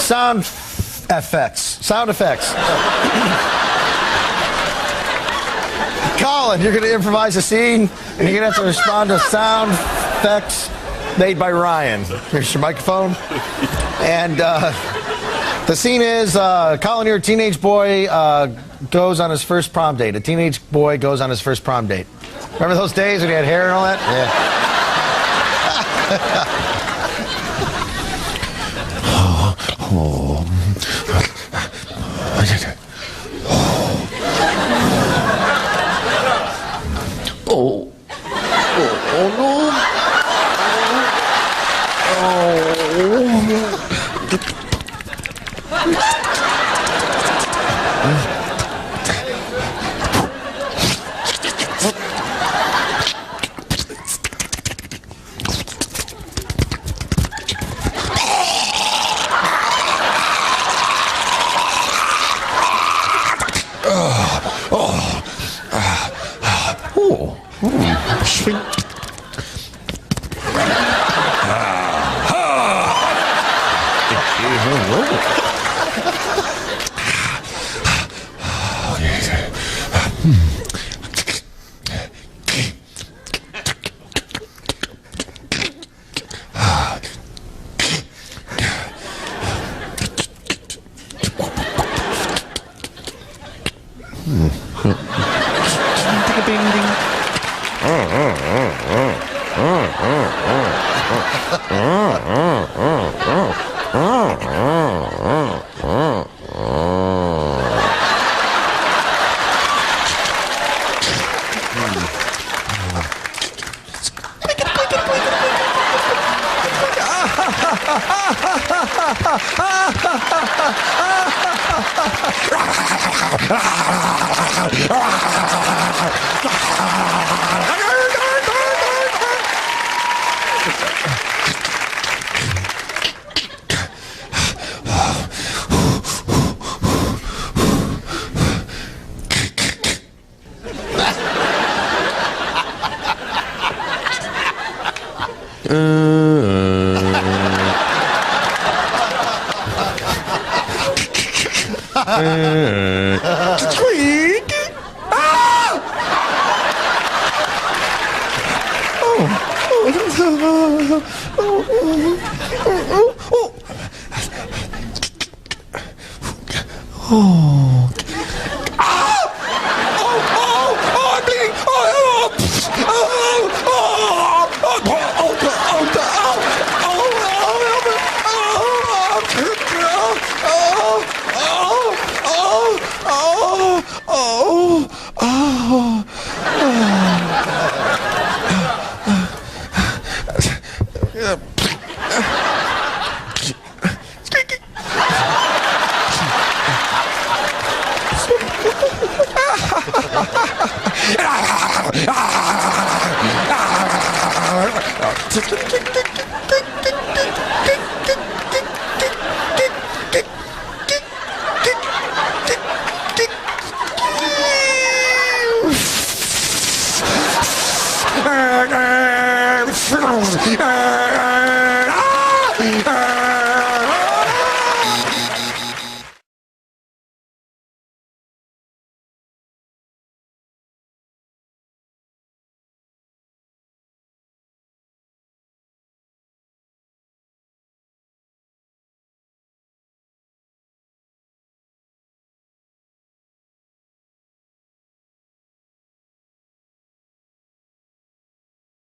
sound effects. Sound effects. Colin, you're going to improvise a scene, and you're going to have to respond to sound effects made by Ryan. Here's your microphone. And the scene is, Colin, you're a teenage boy, goes on his first prom date. A teenage boy goes on his first prom date. Remember those days when he had hair and all that? Ah!